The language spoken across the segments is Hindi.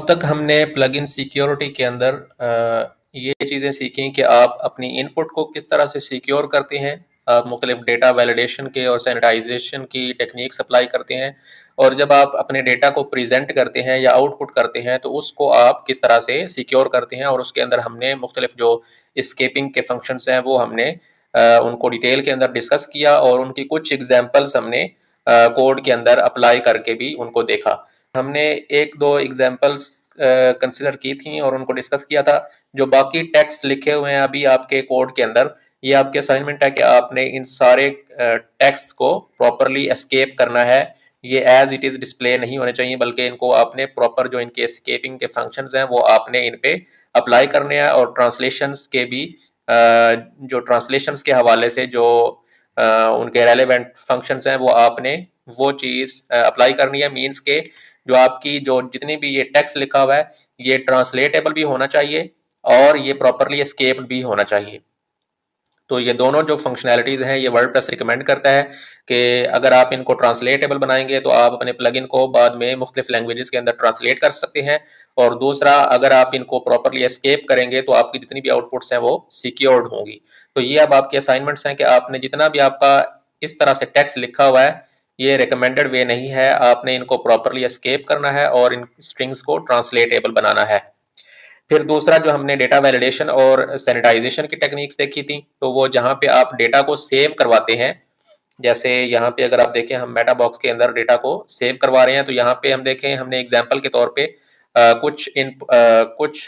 तक हमने प्लगइन सिक्योरिटी के अंदर ये चीज़ें सीखी कि आप अपनी इनपुट को किस तरह से सिक्योर करते हैं। आप मुख्तलिफ डेटा वैलिडेशन के और सैनिटाइजेशन की टेक्निक्स अप्लाई करते हैं, और जब आप अपने डेटा को प्रेजेंट करते हैं या आउटपुट करते हैं तो उसको आप किस तरह से सिक्योर करते हैं। और उसके अंदर हमने मुख्तलिफ जो स्केपिंग के फंक्शंस हैं वो हमने उनको डिटेल के अंदर डिस्कस किया, और उनकी कुछ एग्जांपल्स हमने कोड के अंदर अप्लाई करके भी उनको देखा। हमने एक दो एग्जांपल्स कंसिडर की थी और उनको डिस्कस किया था। जो बाकी टेक्स्ट लिखे हुए हैं अभी आपके कोड के अंदर, ये आपके असाइनमेंट है कि आपने इन सारे टेक्स्ट को प्रॉपरली एस्केप करना है। ये एज इट इज़ डिस्प्ले नहीं होने चाहिए, बल्कि इनको आपने प्रॉपर जो इनके एस्केपिंग के फंक्शंस हैं वो आपने इन पे अप्लाई करने हैं। और ट्रांसलेशंस के भी जो ट्रांसलेशंस के हवाले से जो उनके रेलेवेंट फंक्शंस हैं वो आपने वो चीज़ अप्लाई करनी है। मीन्स के जो आपकी जो जितनी भी ये टेक्स्ट लिखा हुआ है ये ट्रांसलेटेबल भी होना चाहिए और ये प्रॉपरली एस्केप्ड भी होना चाहिए। तो ये दोनों जो फंक्शनैलिटीज़ हैं ये वर्डप्रेस रिकमेंड करता है कि अगर आप इनको ट्रांसलेटेबल बनाएंगे तो आप अपने प्लगइन को बाद में मुख्तलिफ लैंग्वेजेस के अंदर ट्रांसलेट कर सकते हैं। और दूसरा, अगर आप इनको प्रॉपरली एस्केप करेंगे तो आपकी जितनी भी आउटपुट्स हैं वो सिक्योर्ड होंगी। तो ये अब आपके असाइनमेंट्स हैं कि आपने जितना भी आपका इस तरह से टेक्स्ट लिखा हुआ है ये रिकमेंडेड वे नहीं है, आपने इनको प्रॉपरली एस्केप करना है और इन स्ट्रिंग्स को ट्रांसलेटेबल बनाना है। फिर दूसरा जो हमने डेटा वैलिडेशन और सैनिटाइजेशन की टेक्निक्स देखी थी, तो वो जहाँ पे आप डेटा को सेव करवाते हैं। जैसे यहाँ पे अगर आप देखें हम मेटा बॉक्स के अंदर डेटा को सेव करवा रहे हैं, तो यहाँ पे हम देखें हमने एग्जांपल के तौर पे कुछ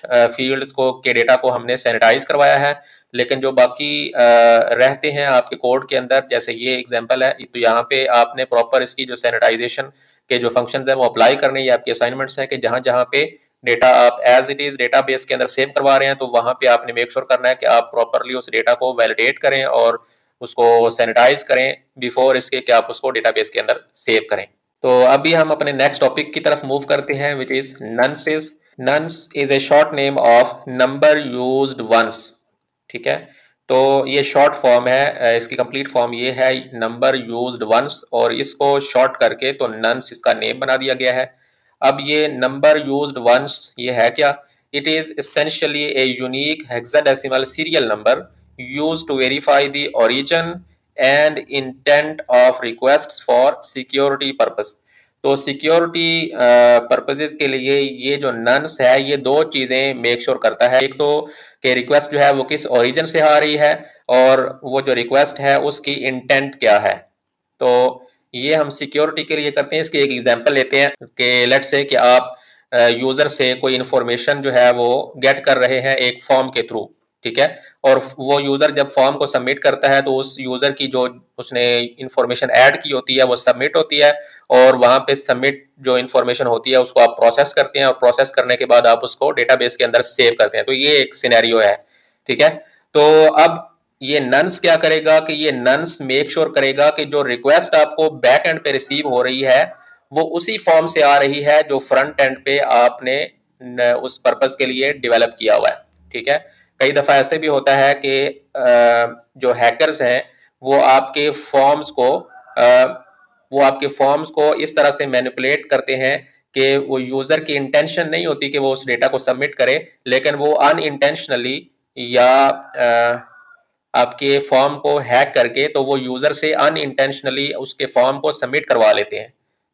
फील्ड्स को के डेटा को हमने सैनिटाइज करवाया है, लेकिन जो बाकी रहते हैं आपके कोड के अंदर, जैसे ये एग्जांपल है, तो यहाँ पे आपने प्रॉपर इसकी जो सैनिटाइजेशन के जो फंक्शंस हैं वो अप्लाई करने, ये आपके असाइनमेंट्स हैं कि जहाँ जहाँ पे डेटा आप एज इट इज डेटाबेस के अंदर सेव करवा रहे हैं तो वहाँ पे आपने मेक श्योर करना है कि आप प्रॉपरली उस डेटा को वैलिडेट करें और उसको सैनिटाइज करें बिफोर इसके कि आप उसको डेटाबेस के अंदर सेव करें। तो अभी हम अपने नेक्स्ट टॉपिक की तरफ मूव करते हैं, which is nonce. Nonce is a short name of number used once. ठीक है, तो ये शॉर्ट फॉर्म है, इसकी कंप्लीट फॉर्म ये है नंबर यूज्ड वंस, और इसको शॉर्ट करके तो नंस इसका नेम बना दिया गया है। अब ये नंबर यूज्ड वंस ये है क्या? It is essentially a unique hexadecimal serial number used to verify the origin and intent of requests for security purpose। तो सिक्योरिटी पर्पसेस के लिए ये जो नंस है ये दो चीजें मेक श्योर करता है। एक तो कि रिक्वेस्ट जो है वो किस ओरिजिन से आ रही है, और वो जो रिक्वेस्ट है उसकी इंटेंट क्या है। तो ये हम सिक्योरिटी के लिए करते हैं। इसके एक एग्जांपल लेते हैं कि लेट्स से कि आप यूजर से कोई इंफॉर्मेशन जो है वो गेट कर रहे हैं एक फॉर्म के थ्रू। ठीक है, और वो यूजर जब फॉर्म को सबमिट करता है तो उस यूजर की जो उसने इंफॉर्मेशन ऐड की होती है वो सबमिट होती है, और वहां पे सबमिट जो इंफॉर्मेशन होती है उसको आप प्रोसेस करते हैं, और प्रोसेस करने के बाद आप उसको डेटाबेस के अंदर सेव करते हैं। तो ये एक सिनेरियो है। ठीक है, तो अब ये नंस क्या करेगा कि ये नंस मेक श्योर करेगा कि जो रिक्वेस्ट आपको बैक एंड पे रिसीव हो रही है वो उसी फॉर्म से आ रही है जो फ्रंट एंड पे आपने उस पर्पस के लिए डेवलप किया हुआ है। ठीक है, कई दफा ऐसे भी होता है कि जो हैकर्स हैं वो आपके फॉर्म्स को इस तरह से मैनिपुलेट करते हैं कि वो यूजर की इंटेंशन नहीं होती कि वो उस डेटा को सबमिट करे, लेकिन वो अनइंटेंशनली या आपके फॉर्म को हैक करके तो वो यूजर से अनइंटेंशनली उसके फॉर्म को सबमिट करवा लेते हैं।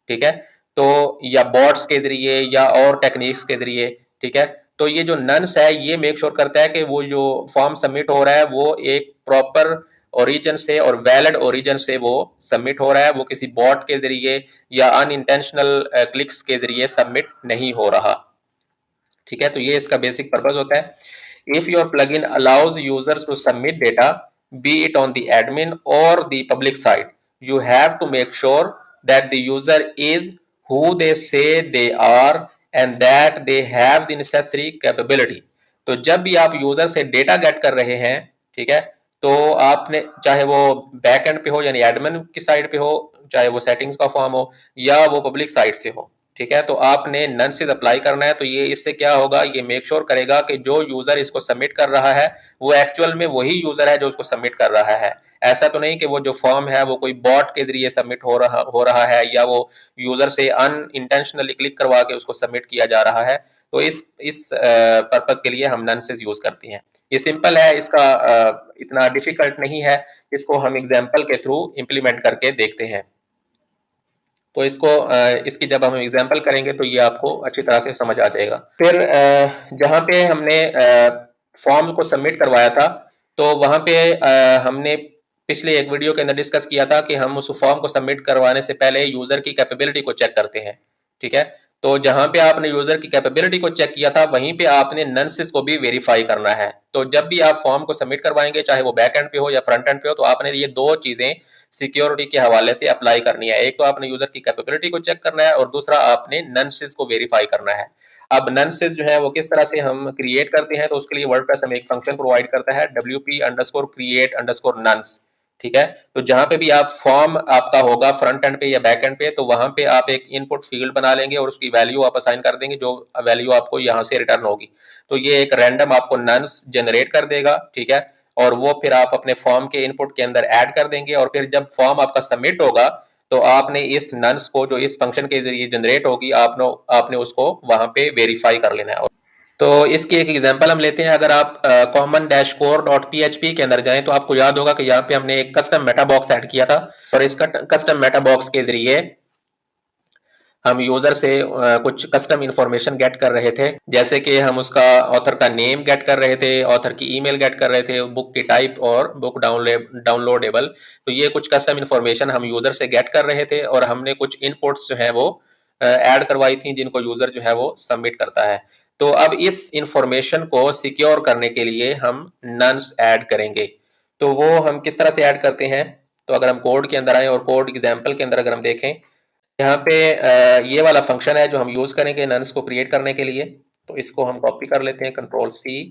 ठीक है, तो या बॉट्स के जरिए या और टेक्निक्स के जरिए। ठीक है, तो ये जो नंस है ये मेक श्योर करता है कि वो जो फॉर्म सबमिट हो रहा है वो एक प्रॉपर ओरिजिन से और वैलिड ओरिजिन से वो सबमिट हो रहा है, वो किसी बॉट के जरिए या अनइंटेंशनल क्लिक्स के जरिए सबमिट नहीं हो रहा। ठीक है, तो ये इसका बेसिक पर्पस होता है। If your plugin allows users to submit data, be it on the admin or the public side, you have to make sure that the user is who they say they are and that they have the necessary capability। तो जब भी आप यूजर से डेटा गेट कर रहे हैं, ठीक है, तो आपने चाहे वो बैक एंड पे हो यानी एडमिन की साइड पे हो, चाहे वो सेटिंग्स का फॉर्म हो या वो पब्लिक साइड से हो। ठीक है, तो आपने नन से अप्लाई करना है। तो ये इससे क्या होगा, ये मेक श्योर करेगा कि जो यूजर इसको सबमिट कर रहा है वो एक्चुअल में वही यूजर है जो उसको सबमिट कर रहा है। ऐसा तो नहीं कि वो जो फॉर्म है वो कोई बॉट के जरिए सबमिट हो रहा है या वो यूजर से अनइंटेंशनली क्लिक करवा के उसको सबमिट किया जा रहा है। तो इस पर्पस के लिए हम नंसेस यूज करते हैं। ये सिंपल है, इसका इतना डिफिकल्ट नहीं है, इसको हम एग्जाम्पल के थ्रू इम्प्लीमेंट करके देखते हैं। तो इसकी जब हम एग्जाम्पल करेंगे तो ये आपको अच्छी तरह से समझ आ जाएगा। फिर जहाँ पे हमने फॉर्म को सबमिट करवाया था, तो वहाँ पे हमने पिछले एक वीडियो के अंदर डिस्कस किया था कि हम उस फॉर्म को सबमिट करवाने से पहले यूजर की कैपेबिलिटी को चेक करते हैं, ठीक है। तो जहाँ पे आपने यूजर की कैपेबिलिटी को चेक किया था, वहीं पे आपने नंसेस को भी वेरीफाई करना है। तो जब भी आप फॉर्म को सबमिट करवाएंगे, चाहे वो बैक एंड पे हो या फ्रंट एंड पे हो, तो आपने ये दो चीजें सिक्योरिटी के हवाले से अप्लाई करनी है। एक तो आपने यूजर की कैपेबिलिटी को चेक करना है और दूसरा आपने नंसेस को वेरीफाई करना है। अब नंसेस जो है वो किस तरह से हम क्रिएट करते हैं, तो उसके लिए वर्डप्रेस हमें एक फंक्शन प्रोवाइड करता है wp_create_nonce, ठीक है। तो जहां पे भी आप फॉर्म आपका होगा फ्रंट एंड पे या बैक एंड पे, तो वहां पे आप एक इनपुट फील्ड बना लेंगे और उसकी वैल्यू आप असाइन कर देंगे, जो वैल्यू आपको यहाँ से रिटर्न होगी। तो ये एक रैंडम आपको नंस जनरेट कर देगा, ठीक है। और वो फिर आप अपने फॉर्म के इनपुट के अंदर ऐड कर देंगे और फिर जब फॉर्म आपका सबमिट होगा, तो आपने इस नंस को जो इस फंक्शन के जरिए जनरेट होगी, आपने उसको वहां पे वेरीफाई कर लेना है। तो इसकी एक एग्जांपल हम लेते हैं। अगर आप common-core.php के अंदर जाएं, तो आपको याद होगा कि यहाँ पे हमने एक कस्टम मेटा बॉक्स ऐड किया था और इस कस्टम मेटा बॉक्स के जरिए हम यूजर से कुछ कस्टम इंफॉर्मेशन गेट कर रहे थे, जैसे कि हम उसका ऑथर का नेम गेट कर रहे थे, ऑथर की ईमेल गेट कर रहे थे, बुक की टाइप और बुक डाउनलोडेबल। तो ये कुछ कस्टम इंफॉर्मेशन हम यूजर से गेट कर रहे थे और हमने कुछ इनपुट्स जो है वो ऐड करवाई थी, जिनको यूजर जो है वो सबमिट करता है। तो अब इस इंफॉर्मेशन को सिक्योर करने के लिए हम नन्स ऐड करेंगे। तो वो हम किस तरह से ऐड करते हैं, तो अगर हम कोड के अंदर आए और कोड एग्जाम्पल के अंदर अगर हम देखें, यहाँ पे ये वाला फंक्शन है जो हम यूज करेंगे नन्स को क्रिएट करने के लिए। तो इसको हम कॉपी कर लेते हैं, Ctrl+C,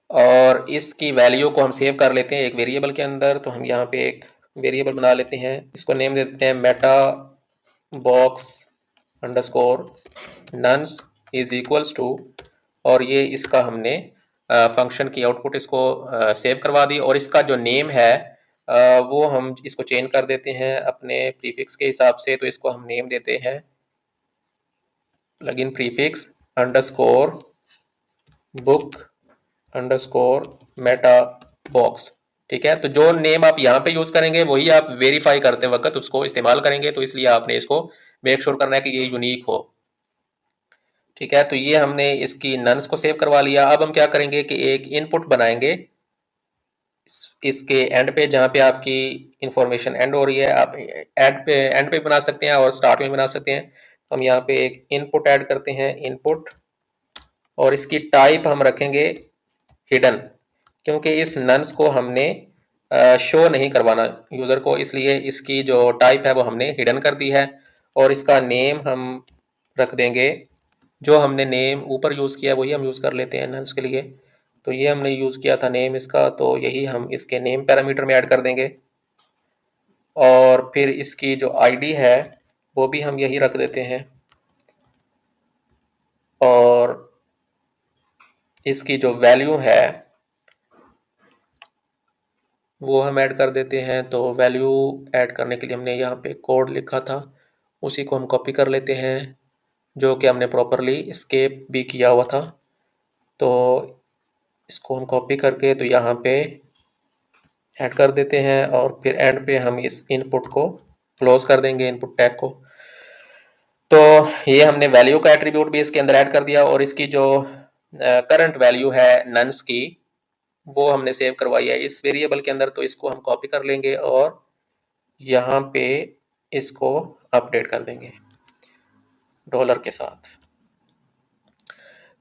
और इसकी वैल्यू को हम सेव कर लेते हैं एक वेरिएबल के अंदर। तो हम यहाँ पे एक वेरिएबल बना लेते हैं, इसको नेम दे देते हैं meta box underscore nonce is equals to, और ये इसका हमने फंक्शन की आउटपुट इसको सेव करवा दी। और इसका जो नेम है वो हम इसको चेंज कर देते हैं अपने प्रीफिक्स के हिसाब से। तो इसको हम नेम देते हैं plugin prefix underscore book underscore Meta box, ठीक है। तो जो नेम आप यहाँ पे यूज करेंगे वही आप वेरीफाई करते वक्त उसको इस्तेमाल करेंगे, तो इसलिए आपने इसको मेक श्योर करना है कि ये यूनिक हो, ठीक है। तो ये हमने इसकी नन्स को सेव करवा लिया। अब हम क्या करेंगे कि एक इनपुट बनाएंगे इसके एंड पे, जहाँ पे आपकी इंफॉर्मेशन एंड हो रही है। आप एंड पे बना सकते हैं और स्टार्ट में बना सकते हैं। हम यहाँ पे एक इनपुट ऐड करते हैं, इनपुट, और इसकी टाइप हम रखेंगे हिडन, क्योंकि इस नन्स को हमने शो नहीं करवाना यूजर को, इसलिए इसकी जो टाइप है वो हमने हिडन कर दी है। और इसका नेम हम रख देंगे, जो हमने नेम ऊपर यूज किया वही हम यूज कर लेते हैं नन्स के लिए। तो ये हमने यूज किया था नेम इसका, तो यही हम इसके नेम पैरामीटर में ऐड कर देंगे। और फिर इसकी जो आईडी है वो भी हम यही रख देते हैं, और इसकी जो वैल्यू है वो हम ऐड कर देते हैं। तो वैल्यू ऐड करने के लिए हमने यहाँ पे कोड लिखा था, उसी को हम कॉपी कर लेते हैं, जो कि हमने प्रॉपरली एस्केप भी किया हुआ था। तो इसको हम कॉपी करके तो यहाँ पे ऐड कर देते हैं, और फिर एंड पे हम इस इनपुट को क्लोज कर देंगे, इनपुट टैग को। तो ये हमने वैल्यू का एट्रीब्यूट भी इसके अंदर ऐड कर दिया, और इसकी जो करंट वैल्यू है नन्स की वो हमने सेव करवाई है इस वेरिएबल के अंदर। तो इसको हम कॉपी कर लेंगे और यहाँ पे इसको अपडेट कर देंगे डॉलर के साथ।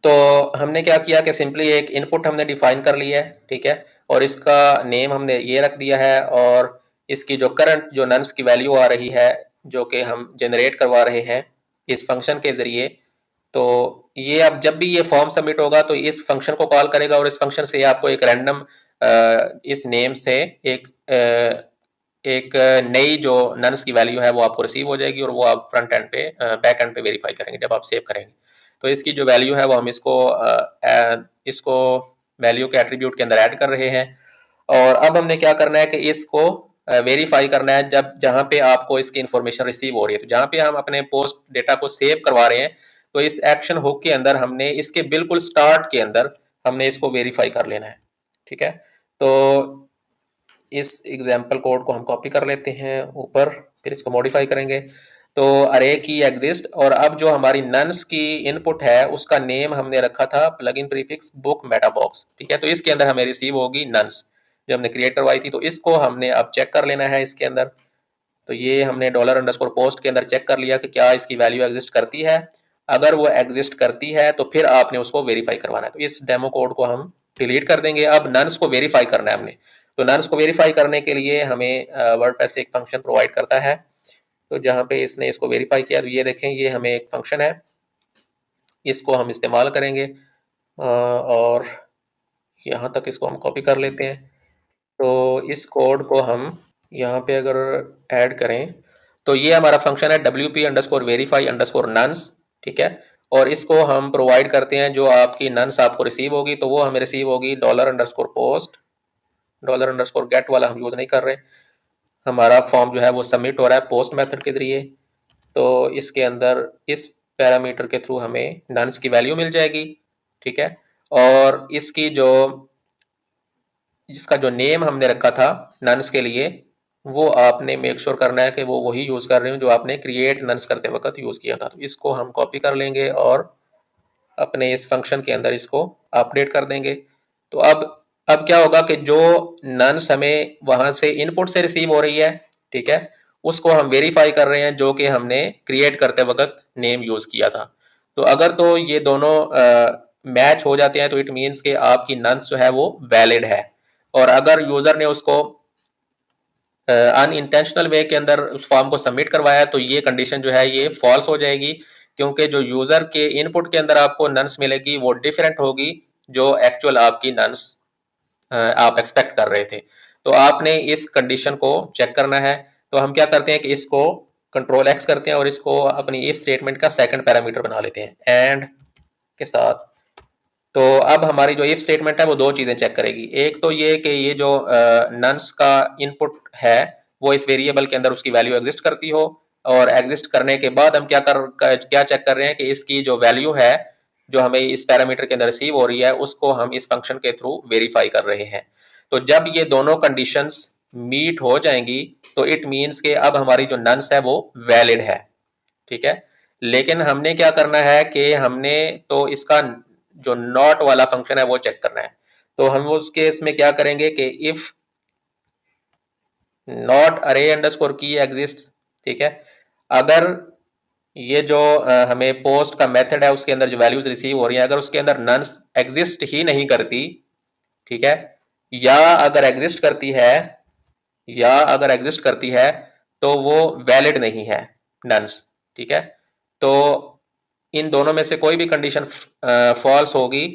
तो हमने क्या किया कि सिंपली एक इनपुट हमने डिफाइन कर लिया है, ठीक है, और इसका नेम हमने ये रख दिया है, और इसकी जो करंट जो नन्स की वैल्यू आ रही है जो कि हम जनरेट करवा रहे हैं इस फंक्शन के जरिए। तो ये अब जब भी ये फॉर्म सबमिट होगा तो इस फंक्शन को कॉल करेगा, और इस फंक्शन से आपको एक रैंडम इस नेम से एक नई जो नन्स की वैल्यू है वो आपको रिसीव हो जाएगी, और वो आप फ्रंट एंड पे बैक एंड पे वेरीफाई करेंगे जब आप सेव करेंगे। तो इसकी जो वैल्यू है वो हम इसको वैल्यू के एट्रीब्यूट के अंदर ऐड कर रहे हैं। और अब हमने क्या करना है कि इसको वेरीफाई करना है जब जहाँ पे आपको इसकी इंफॉर्मेशन रिसीव हो रही है। तो जहाँ पे हम अपने पोस्ट डेटा को सेव करवा रहे हैं तो इस एक्शन हुक के अंदर हमने इसके बिल्कुल स्टार्ट के अंदर हमने इसको वेरीफाई कर लेना है। ठीक है, तो इस एग्जाम्पल कोड को हम कॉपी कर लेते हैं ऊपर, फिर इसको मॉडिफाई करेंगे। तो अरे की एग्जिस्ट, और अब जो हमारी नन्स की इनपुट है उसका नेम हमने रखा था plugin prefix book Meta box. ठीक है, तो इसके अंदर हमें रिसीव होगी नन्स जो हमने क्रिएट करवाई थी। तो इसको हमने अब चेक कर लेना है इसके अंदर। तो ये हमने डॉलर अंडरस्कोर पोस्ट के अंदर चेक कर लिया कि क्या इसकी वैल्यू एग्जिस्ट करती है। अगर वो एग्जिस्ट करती है तो फिर आपने उसको वेरीफाई करवाना है। तो इस डेमो कोड को हम डिलीट कर देंगे। अब नन्स को वेरीफाई करना है हमने। तो नन्स को वेरीफाई करने के लिए हमें वर्डप्रेस एक फंक्शन प्रोवाइड करता है। तो जहाँ पे इसने इसको वेरीफाई किया, तो ये देखें ये हमें एक फंक्शन है, इसको हम इस्तेमाल करेंगे और यहाँ तक इसको हम कॉपी कर लेते हैं। तो इस कोड को हम यहाँ पे अगर ऐड करें तो ये हमारा फंक्शन है wp_verify_nonce। ठीक है, और इसको हम प्रोवाइड करते हैं जो आपकी नन्स आपको रिसीव होगी, तो वो हमें रिसीव होगी $post, $get वाला हम यूज़ नहीं कर रहे। हमारा फॉर्म जो है वो सबमिट हो रहा है पोस्ट मेथड के ज़रिए। तो इसके अंदर इस पैरामीटर के थ्रू हमें नन्स की वैल्यू मिल जाएगी। ठीक है, और इसकी जिसका जो नेम हमने रखा था नन्स के लिए, वो आपने मेक श्योर करना है कि वो वही यूज़ कर रहे हो जो आपने क्रिएट नन्स करते वक्त यूज़ किया था। तो इसको हम कॉपी कर लेंगे और अपने इस फंक्शन के अंदर इसको अपडेट कर देंगे। तो अब क्या होगा कि जो नन्स हमें वहाँ से इनपुट से रिसीव हो रही है, ठीक है, उसको हम वेरीफाई कर रहे हैं जो कि हमने क्रिएट करते वक्त नेम यूज़ किया था। तो अगर तो ये दोनों मैच हो जाते हैं तो इट मीन्स कि आपकी नन्स जो है वो वैलिड है। और अगर यूज़र ने उसको अनइंटेंशनल वे के अंदर उस फॉर्म को सबमिट करवाया तो ये कंडीशन जो है ये फॉल्स हो जाएगी, क्योंकि जो यूज़र के इनपुट के अंदर आपको नन्स मिलेगी वो डिफरेंट होगी जो एक्चुअल आपकी नन्स आप एक्सपेक्ट कर रहे थे। तो आपने इस कंडीशन को चेक करना है। तो हम क्या करते हैं कि इसको कंट्रोल एक्स करते हैं और इसको अपनी इफ स्टेटमेंट का सेकंड पैरामीटर बना लेते हैं एंड के साथ। तो अब हमारी जो इफ स्टेटमेंट है वो दो चीज़ें चेक करेगी। एक तो ये कि ये जो नन्स का इनपुट है वो इस वेरिएबल के अंदर उसकी वैल्यू एग्जिस्ट करती हो, और एग्जिस्ट करने के बाद हम क्या चेक कर रहे हैं कि इसकी जो वैल्यू है जो हमें इस पैरामीटर के अंदर रिसीव हो रही है उसको हम इस फंक्शन के थ्रू वेरीफाई कर रहे हैं। तो जब ये दोनों कंडीशंस मीट हो जाएंगी तो इट मीन्स कि अब हमारी जो नन्स है वो वैलिड है। ठीक है, लेकिन हमने क्या करना है कि हमने तो इसका जो नॉट वाला फंक्शन है वो चेक करना है। तो हम उस केस में क्या करेंगे कि इफ नॉट अरे अंडरस्कोर की एग्जिस्ट, ठीक है, अगर ये जो हमें पोस्ट का मेथड है उसके अंदर जो वैल्यूज रिसीव हो रही है अगर उसके अंदर नन्स एग्जिस्ट ही नहीं करती, ठीक है, या अगर एग्जिस्ट करती है तो वो वैलिड नहीं है नन्स। ठीक है, तो इन दोनों में से कोई भी कंडीशन फॉल्स होगी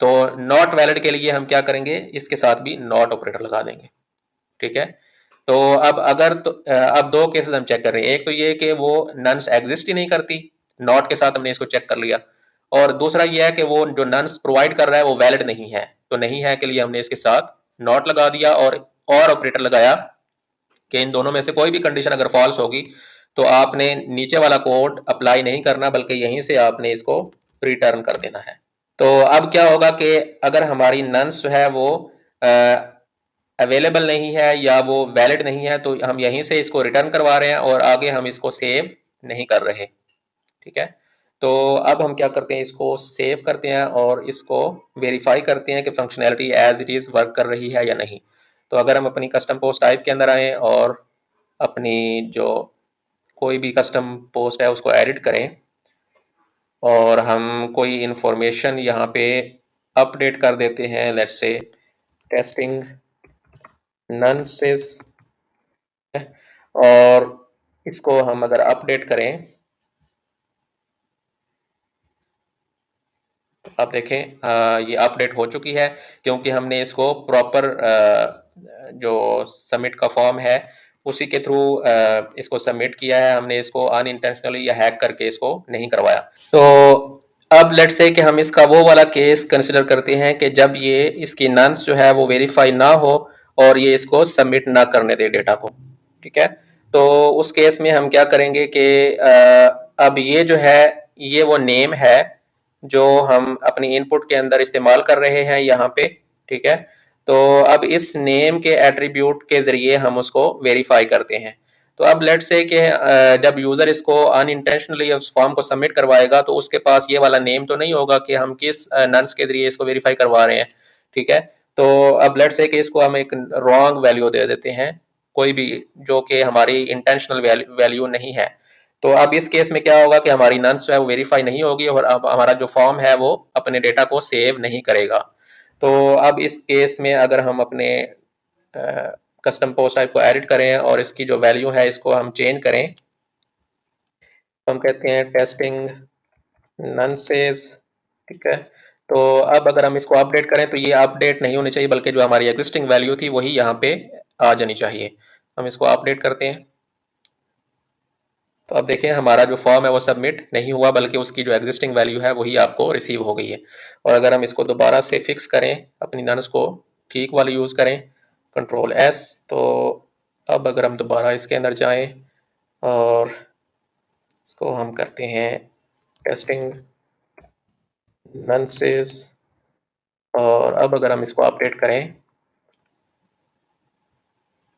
तो नॉट वैलिड के लिए हम क्या करेंगे, इसके साथ भी नॉट ऑपरेटर लगा देंगे। ठीक है, तो अब दो केसेस हम चेक कर रहे हैं। एक तो ये कि वो नन्स एग्जिस्ट ही नहीं करती, नॉट के साथ हमने इसको चेक कर लिया, और दूसरा ये है कि वो जो नन्स प्रोवाइड कर रहा है वो वैलिड नहीं है। तो नहीं है के लिए हमने इसके साथ नॉट लगा दिया और ऑपरेटर लगाया कि इन दोनों में से कोई भी कंडीशन अगर फॉल्स होगी तो आपने नीचे वाला कोड अप्लाई नहीं करना बल्कि यहीं से आपने इसको रिटर्न कर देना है। तो अब क्या होगा कि अगर हमारी नन्स जो है वो अवेलेबल नहीं है या वो वैलिड नहीं है तो हम यहीं से इसको रिटर्न करवा रहे हैं और आगे हम इसको सेव नहीं कर रहे। ठीक है, तो अब हम क्या करते हैं, इसको सेव करते हैं और इसको वेरीफाई करते हैं कि functionality as it is work कर रही है या नहीं। तो अगर हम अपनी कस्टम पोस्ट टाइप के अंदर आएँ और अपनी जो कोई भी कस्टम पोस्ट है उसको एडिट करें और हम कोई इंफॉर्मेशन यहाँ पे अपडेट कर देते हैं, लेट्स से टेस्टिंग नन्सेस, और इसको हम अगर अपडेट करें तो आप देखें ये अपडेट हो चुकी है क्योंकि हमने इसको प्रॉपर जो सबमिट का फॉर्म है उसी के थ्रू इसको सबमिट किया है। हमने इसको अनइंटेंशनली या हैक करके इसको नहीं करवाया। तो अब लेट्स से कि हम इसका वो वाला केस कंसिडर करते हैं कि जब ये इसकी नन्स जो है वो वेरीफाई ना हो और ये इसको सबमिट ना करने दे डेटा को। ठीक है, तो उस केस में हम क्या करेंगे कि अब ये जो है ये वो नेम है जो हम अपनी इनपुट के अंदर इस्तेमाल कर रहे हैं यहाँ पे, ठीक है। तो अब इस नेम के एट्रीब्यूट के ज़रिए हम उसको वेरीफाई करते हैं। तो अब लेट्स से कि जब यूज़र इसको अनइंटेंशनली उस फॉर्म को सबमिट करवाएगा तो उसके पास ये वाला नेम तो नहीं होगा कि हम किस नंस के ज़रिए इसको वेरीफाई करवा रहे हैं, ठीक है। तो अब लेट्स से कि इसको हम एक रॉन्ग वैल्यू दे देते हैं, कोई भी, जो कि हमारी इंटेंशनल वैल्यू नहीं है। तो अब इस केस में क्या होगा कि हमारी नंस जो है वो वेरीफाई नहीं होगी और अब हमारा जो फॉर्म है वो अपने डेटा को सेव नहीं करेगा। तो अब इस केस में अगर हम अपने कस्टम पोस्ट टाइप को एडिट करें और इसकी जो वैल्यू है इसको हम चेंज करें, तो हम कहते हैं टेस्टिंग नंसेस, ठीक है। तो अब अगर हम इसको अपडेट करें तो ये अपडेट नहीं होनी चाहिए, बल्कि जो हमारी एग्जिस्टिंग वैल्यू थी वही यहाँ पे आ जानी चाहिए। हम इसको अपडेट करते हैं, तो अब देखें हमारा जो फॉर्म है वो सबमिट नहीं हुआ, बल्कि उसकी जो एग्जिस्टिंग वैल्यू है वही आपको रिसीव हो गई है। और अगर हम इसको दोबारा से फिक्स करें, अपनी नंस को ठीक वाली यूज़ करें, कंट्रोल एस, तो अब अगर हम दोबारा इसके अंदर जाएं और इसको हम करते हैं टेस्टिंग नंसेस, और अब अगर हम इसको अपडेट करें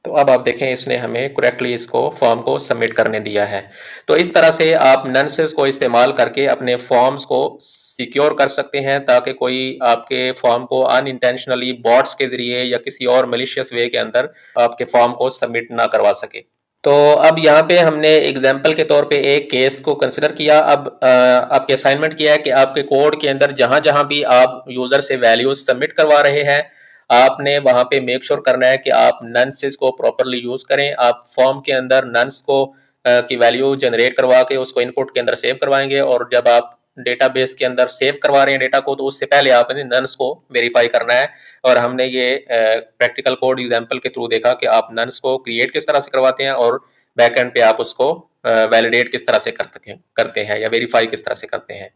तो अब आप देखें इसने हमें करेक्टली इसको फॉर्म को सबमिट करने दिया है। तो इस तरह से आप नंसेस को इस्तेमाल करके अपने फॉर्म्स को सिक्योर कर सकते हैं, ताकि कोई आपके फॉर्म को अनइंटेंशनली बॉट्स के ज़रिए या किसी और मैलिशियस वे के अंदर आपके फॉर्म को सबमिट ना करवा सके। तो अब यहाँ पे हमने एग्जाम्पल के तौर पे एक केस को कंसिडर किया। अब आपके असाइनमेंट किया है कि आपके कोड के अंदर जहाँ जहाँ भी आप यूज़र से वैल्यूज सबमिट करवा रहे हैं, आपने वहाँ पे मेक श्योर करना है कि आप नंसेस को प्रॉपरली यूज़ करें। आप फॉर्म के अंदर नंस को की वैल्यू जनरेट करवा के उसको इनपुट के अंदर सेव करवाएंगे, और जब आप डेटाबेस के अंदर सेव करवा रहे हैं डेटा को, तो उससे पहले आपने नंस को वेरीफाई करना है। और हमने ये प्रैक्टिकल कोड एग्जांपल के थ्रू देखा कि आप नंस को क्रिएट किस तरह से करवाते हैं और बैक एंड पे आप उसको वैलिडेट किस तरह से करते हैं या वेरीफाई किस तरह से करते हैं।